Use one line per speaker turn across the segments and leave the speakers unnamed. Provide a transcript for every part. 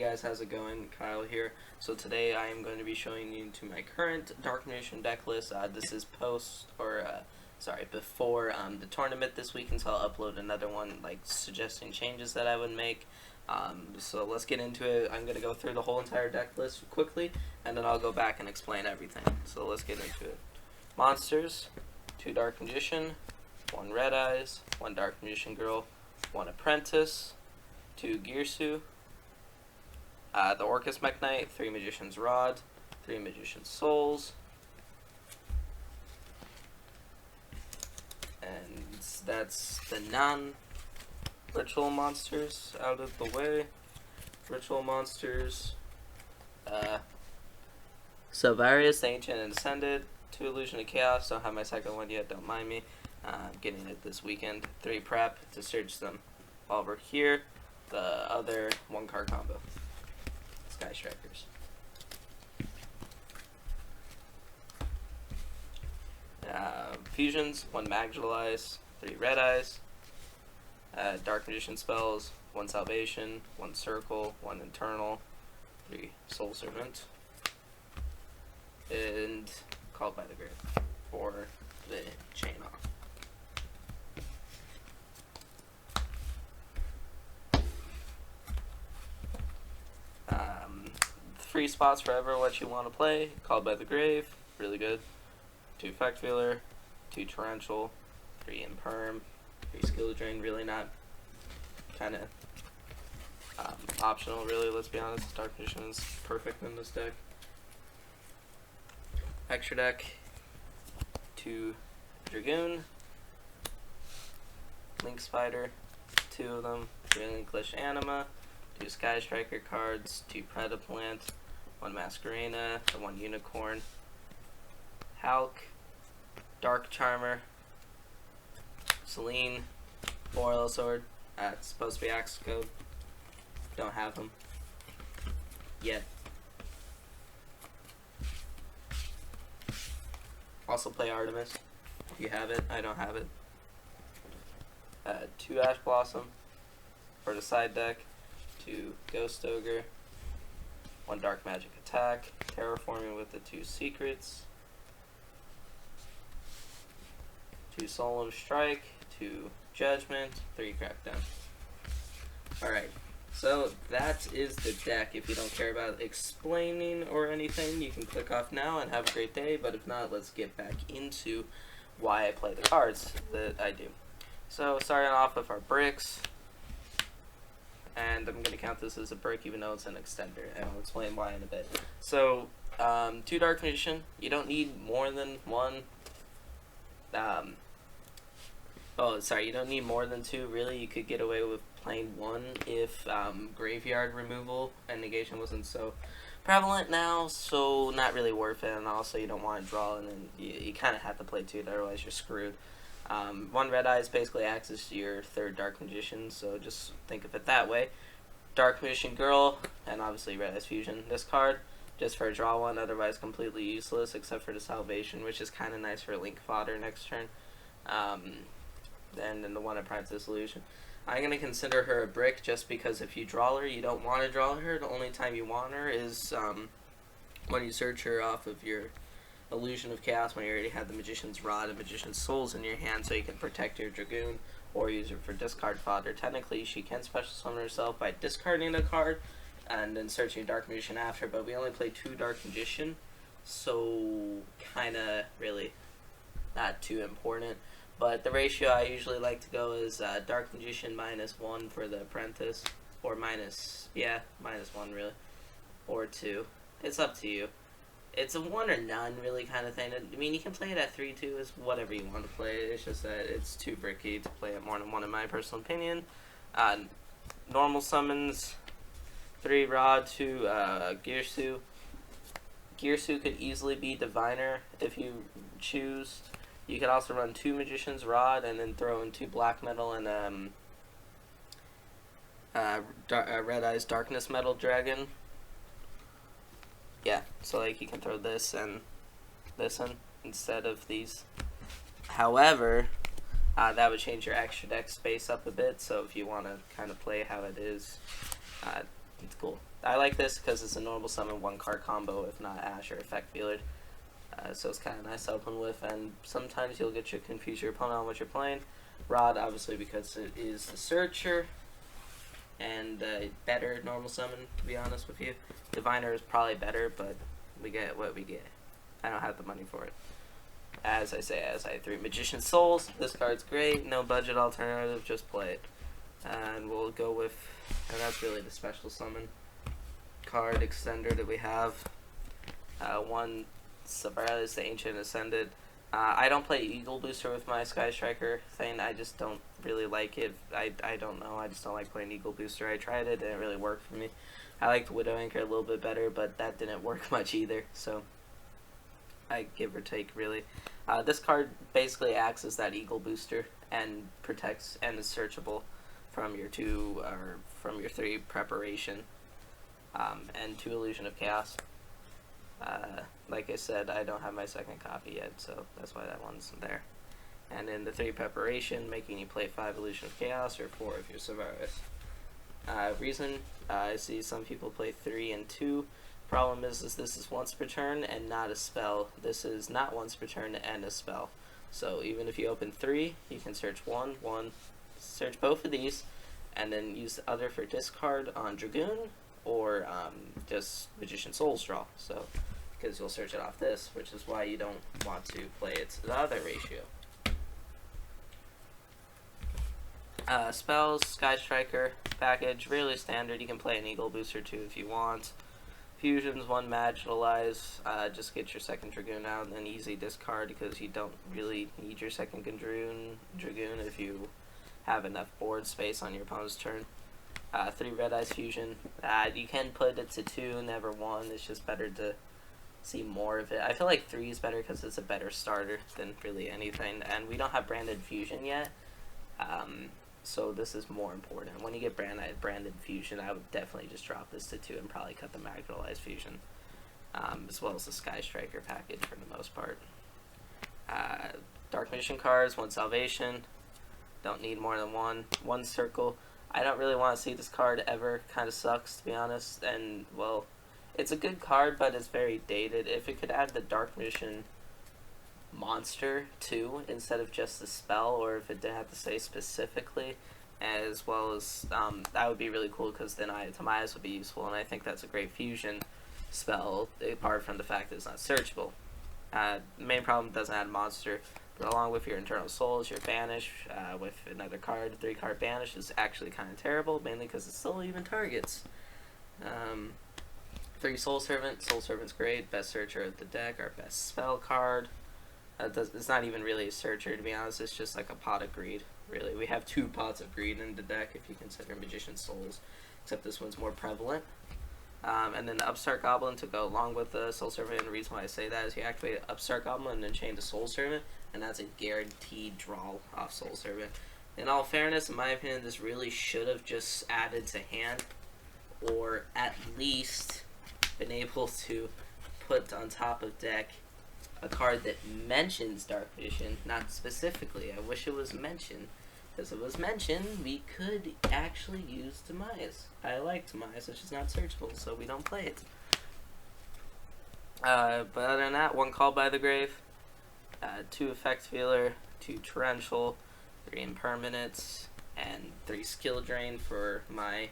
guys, how's it going? Kyle here. So today I am going to be showing you to my current Dark Magician deck list. This is before the tournament this weekend, so I'll upload another one like suggesting changes that I would make. So let's get into it. I'm going to go through the whole entire deck list quickly, and then I'll go back and explain everything. So let's get into it. Monsters, 2 Dark Magician, 1 Red Eyes, 1 Dark Magician Girl, 1 Apprentice, 2 Girsu, the Orcus Mech Knight, 3 Magician's Rod, 3 Magician's Souls, and that's the non-ritual monsters out of the way. Ritual monsters, Silvarius, the Ancient and Ascended, 2 Illusion of Chaos, don't have my second one yet, don't mind me. I'm getting it this weekend. 3 Prep to search them. While we're here, the other 1 card combo. Sky Strikers. Fusions, 1 Magdalize, 3 Red Eyes. Dark Magician spells, 1 Salvation, 1 Circle, 1 Internal, 3 Soul Servant. And Called by the Grave for the chain off. Free spots forever, what you want to play. Called by the Grave, really good. 2 Effect Veiler, 2 Torrential, 3 Imperm, 3 Skill Drain, really not kind of optional, really, let's be honest. Dark Magician is perfect in this deck. Extra deck, 2 Dragoon, Link Spider, 2 of them, 3 Linklish Anima, 2 Sky Striker cards, 2 Predaplant, 1 Masquerena, 1 Unicorn, Hulk, Dark Charmer, Celine, Boreal Sword, it's supposed to be Axe Code, don't have them yet. Also play Artemis, if you have it, I don't have it. 2 Ash Blossom for the side deck, 2 Ghost Ogre, 1 Dark Magic Attack, Terraforming with the 2 Secrets, 2 Solemn Strike, 2 Judgment, 3 Crackdown. Alright, so that is the deck. If you don't care about explaining or anything, you can click off now and have a great day, but if not, let's get back into why I play the cards that I do. So, starting off with our bricks, and I'm going to count this as a brick even though it's an extender, and I'll explain why in a bit. So, 2 Dark Magician, you don't need more than 1, you don't need more than 2, really. You could get away with playing 1 if graveyard removal and negation wasn't so prevalent now, so not really worth it, and also you don't want to draw, and then you kind of have to play 2, otherwise you're screwed. 1 Red Eyes basically acts as your 3rd Dark Magician, so just think of it that way. Dark Magician Girl, and obviously Red Eyes Fusion. This card, just for a draw 1, otherwise completely useless, except for the Salvation, which is kind of nice for Link fodder next turn. And then the 1 Apprentice Illusion. I'm going to consider her a brick just because if you draw her, you don't want to draw her. The only time you want her is when you search her off of your Illusion of Chaos, when you already have the Magician's Rod and Magician's Souls in your hand, so you can protect your Dragoon or use her for discard fodder. Technically, she can special summon herself by discarding a card and then searching Dark Magician after, but we only play 2 Dark Magician, so kind of really not too important. But the ratio I usually like to go is Dark Magician -1 for the Apprentice, or -1 really, or 2. It's up to you. It's a 1 or none really kind of thing. I mean, you can play it at 3 too, it's whatever you want to play. It's just that it's too bricky to play at more than 1 in my personal opinion. Normal summons, 3 Rod, 2 Girsu. Girsu could easily be Diviner if you choose. You could also run 2 Magician's Rod and then throw in 2 Black Metal and Red Eyes Darkness Metal Dragon. Yeah, so like you can throw this and this in instead of these. However, that would change your extra deck space up a bit, so if you want to kind of play how it is, It's cool. I like this because it's a normal summon 1-card combo, if not Ash or Effect Feeler. So it's kind of nice to open with, and sometimes you'll get to confuse your opponent on what you're playing. Rod, obviously, because it is the Searcher, and better normal summon, to be honest with you. Diviner is probably better, but we get what we get. I don't have the money for it. As I say, as I have 3 Magician Souls. This card's great, no budget alternative, just play it. And we'll go with, and that's really the special summon card extender that we have. One Savaralis, the Ancient Ascended. I don't play Eagle Booster with my Sky Striker thing. I just don't really like it. I don't know. I just don't like playing Eagle Booster. I tried it. It didn't really work for me. I liked Widow Anchor a little bit better, but that didn't work much either. So I give or take, really. This card basically acts as that Eagle Booster and protects and is searchable from your 3 Preparation and 2 Illusion of Chaos. Like I said, I don't have my second copy yet, so that's why that one's there. And in the 3 Preparation, making you play 5 Illusion of Chaos or 4 if you're Savaralis. Reason, I see some people play 3 and 2. Problem is this is once per turn and not a spell. This is not once per turn and a spell. So even if you open 3, you can search 1, search both of these, and then use the other for discard on Dragoon, or just Magician Souls draw. So, because you'll search it off this, which is why you don't want to play it the other ratio. Spells, Sky Striker, package, really standard. You can play an Eagle Booster too if you want. Fusions, 1 Marginalize, just get your second Dragoon out, and then easy discard because you don't really need your second Dragoon if you have enough board space on your opponent's turn. 3 Red Eyes Fusion, you can put it to 2, never 1, it's just better to see more of it. I feel like 3 is better because it's a better starter than really anything, and we don't have Branded Fusion yet, so this is more important. When you get Branded Fusion, I would definitely just drop this to 2 and probably cut the Marginalized Fusion, as well as the Sky Striker package for the most part. Dark Mission cards, 1 Salvation, don't need more than 1. 1 Circle. I don't really want to see this card ever, kind of sucks to be honest, and well, it's a good card, but it's very dated. If it could add the Dark Mission monster too, instead of just the spell, or if it didn't have to say specifically, as well as, that would be really cool, because then Tamias would be useful, and I think that's a great fusion spell, apart from the fact that it's not searchable. The main problem, it doesn't add monster, but along with your Internal Souls, your Banish, with another card, 3-card Banish is actually kind of terrible, mainly because it still even targets. 3 Soul Servant. Soul Servant's great. Best Searcher of the deck. Our best spell card. It's not even really a Searcher, to be honest. It's just like a Pot of Greed, really. We have 2 Pots of Greed in the deck if you consider Magician Souls, except this one's more prevalent. And then the Upstart Goblin to go along with the Soul Servant. And the reason why I say that is you activate Upstart Goblin and then chain the Soul Servant, and that's a guaranteed draw off Soul Servant. In all fairness, in my opinion, this really should have just added to hand, or at least been able to put on top of deck a card that mentions Dark Vision, not specifically. I wish it was mentioned, because if it was mentioned, we could actually use Tamias. I like Tamias, it's just not searchable, so we don't play it. But other than that, 1 Call by the Grave, 2 Effect Feeler, 2 Torrential, 3 Impermanence, and 3 Skill Drain for my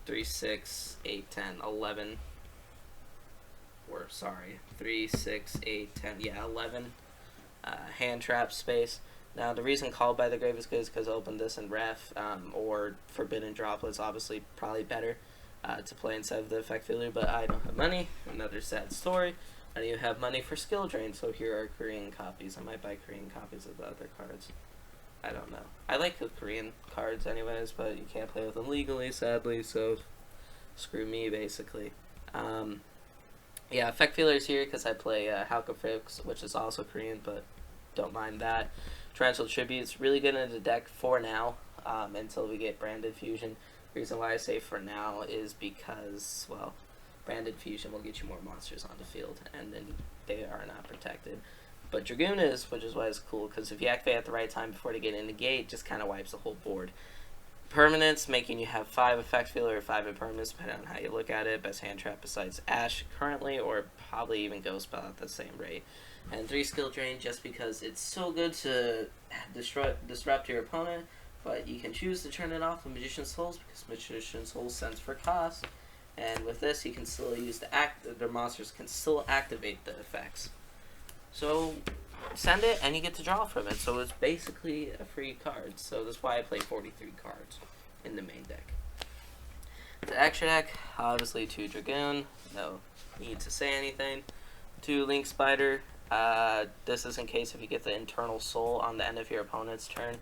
3, 6, 8, 10, 11, or sorry, 3, 6, 8, 10, yeah, 11 hand trap space. Now, the reason Called by the Grave is good is because I opened this in Ref, or Forbidden Droplets, obviously probably better to play instead of the Effect Failure, but I don't have money. Another sad story. I don't even have money for Skill Drain, so here are Korean copies. I might buy Korean copies of the other cards. I don't know. I like the Korean cards anyways, but you can't play with them legally, sadly, so screw me, basically. Yeah, Effect Failure is here because I play Halka Fix, which is also Korean, but don't mind that. Torrential Tribute's really good in the deck for now, until we get Branded Fusion. The reason why I say for now is because, well, Branded Fusion will get you more monsters on the field, and then they are not protected. But Dragoon is, which is why it's cool, because if you activate at the right time before they get in the gate, it just kind of wipes the whole board. Permanents, making you have 5 effect filler or 5 impermanents, depending on how you look at it. Best hand trap besides Ash currently, or probably even Ghost Spell at the same rate. And 3 skill drain, just because it's so good to disrupt your opponent, but you can choose to turn it off with Magician's Souls, because Magician's Souls sends for cost. And with this, you can still use the monsters can still activate the effects. So send it, and you get to draw from it. So it's basically a free card. So that's why I play 43 cards in the main deck. The extra deck, obviously 2 Dragoon. No need to say anything. 2 Link Spider. This is in case if you get the Internal Soul on the end of your opponent's turn.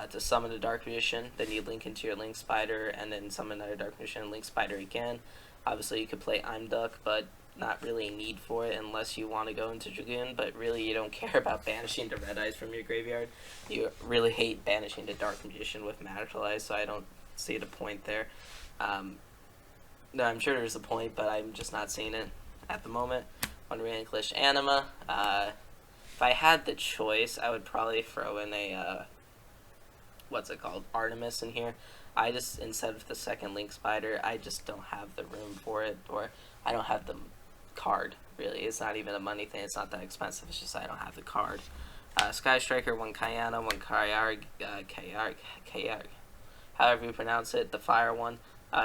To summon a Dark Magician, then you link into your Link Spider, and then summon another Dark Magician and Link Spider again. Obviously, you could play I'm Duck, but not really a need for it unless you want to go into Dragoon, but really you don't care about banishing the Red Eyes from your graveyard. You really hate banishing the Dark Magician with Magical Eyes, so I don't see the point there. No, I'm sure there's a point, but I'm just not seeing it at the moment. On Relinquish Anima, if I had the choice, I would probably throw in a what's it called, Artemis in here. I just, instead of the second Link Spider, I just don't have the room for it, or I don't have the card, really. It's not even a money thing, it's not that expensive, it's just I don't have the card. Sky Striker, 1 Kayana, 1 Kayarg, however you pronounce it, the fire one.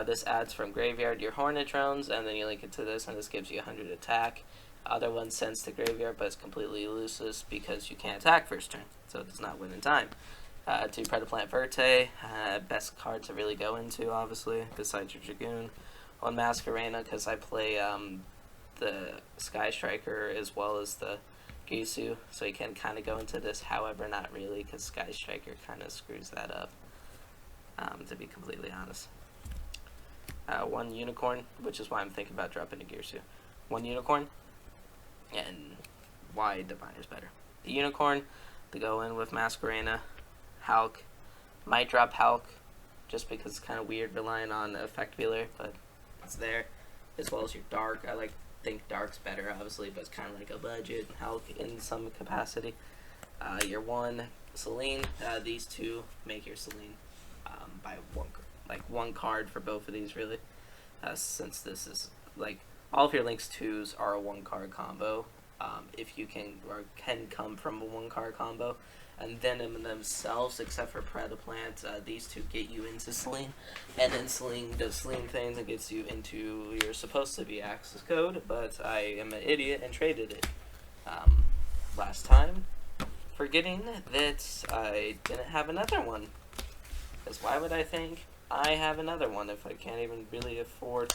This adds from graveyard your Hornet Drones, and then you link it to this, and this gives you 100 attack. Other one sends to graveyard, but it's completely useless because you can't attack first turn, so it does not win in time. 2 Predaplant Verte, best card to really go into, obviously, besides your Dragoon. 1 Masquerena, because I play the Sky Striker as well as the Gisu, so you can kind of go into this, however, not really, because Sky Striker kind of screws that up, to be completely honest. 1 Unicorn, which is why I'm thinking about dropping a Gisu. 1 Unicorn, and why Diviner's better. The Unicorn, to go in with Masquerena, Hulk, might drop Hulk, just because it's kind of weird relying on effect feeler, but it's there, as well as your Dark. I think Dark's better, obviously, but it's kind of like a budget Hulk in some capacity. Your 1 Celine, these 2 make your Celine by 1 card for both of these, really, since this is, all of your Link's 2s are a 1 card combo, if you can come from a 1 card combo. And then in themselves, except for Predaplant, these 2 get you into Celine. And then Celine does Celine things and gets you into your supposed to be access code, but I am an idiot and traded it last time, forgetting that I didn't have another one. Because why would I think I have another one if I can't even really afford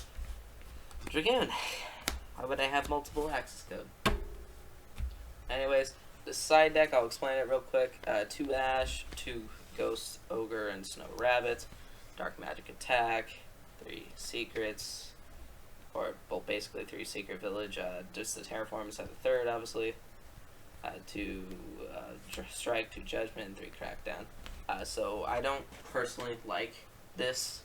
Dragoon? Why would I have multiple access code? Anyways, the side deck, I'll explain it real quick. 2 Ash, 2 Ghost, Ogre, and Snow Rabbit. Dark Magic Attack, 3 Secrets, or well, basically 3 Secret Village. Just the Terraforms at the 3rd, obviously. 2 Strike, 2 Judgment, and 3 Crackdown. So I don't personally like this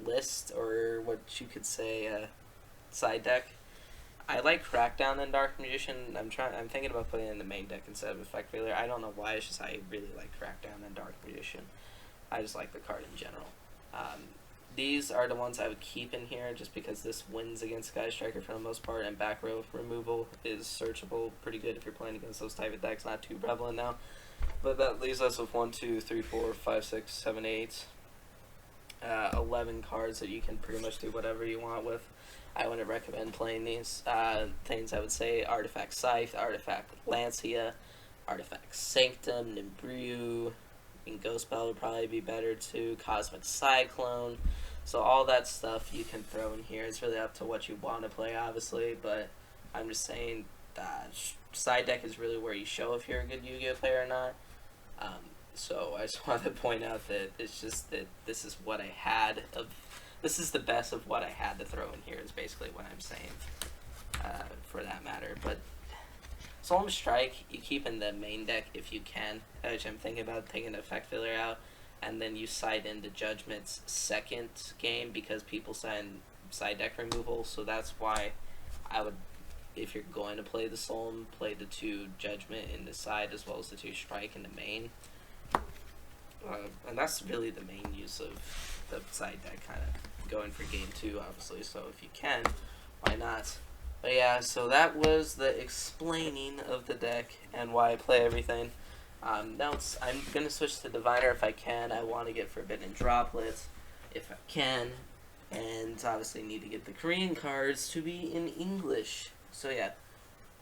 list, or what you could say side deck. I like Crackdown and Dark Magician. I'm thinking about putting it in the main deck instead of Effect Failure. I don't know why, it's just I really like Crackdown and Dark Magician. I just like the card in general. These are the ones I would keep in here just because this wins against Sky Striker for the most part, and back row removal is searchable pretty good if you're playing against those type of decks. Not too prevalent now. But that leaves us with 1, 2, 3, 4, 5, 6, 7, 8, 11 cards that you can pretty much do whatever you want with. I wouldn't recommend playing these things. I would say Artifact Scythe, Artifact Lancia, Artifact Sanctum, Nimbrue, and Ghost Spell would probably be better too, Cosmic Cyclone. So all that stuff you can throw in here. It's really up to what you want to play, obviously, but I'm just saying that side deck is really where you show if you're a good Yu-Gi-Oh player or not. So I just wanted to point out that it's just that this is what I had of. This is the best of what I had to throw in here, is basically what I'm saying, for that matter. But Solemn Strike, you keep in the main deck if you can, which I'm thinking about taking the Effect Filler out, and then you side into Judgment's second game because people sign side deck removal, so that's why I would, if you're going to play the Solemn, play the 2 Judgment in the side as well as the 2 Strike in the main. And that's really the main use of the side deck, kind of going for game 2, obviously. So if you can, why not? But yeah, so that was the explaining of the deck and why I play everything. Now I'm going to switch to Diviner if I can. I want to get Forbidden Droplets if I can. And obviously need to get the Korean cards to be in English. So yeah,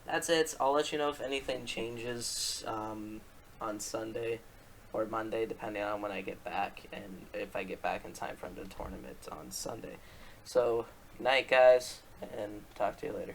that's it. I'll let you know if anything changes on Sunday or Monday, depending on when I get back, and if I get back in time for the tournament on Sunday. So, good night, guys, and talk to you later.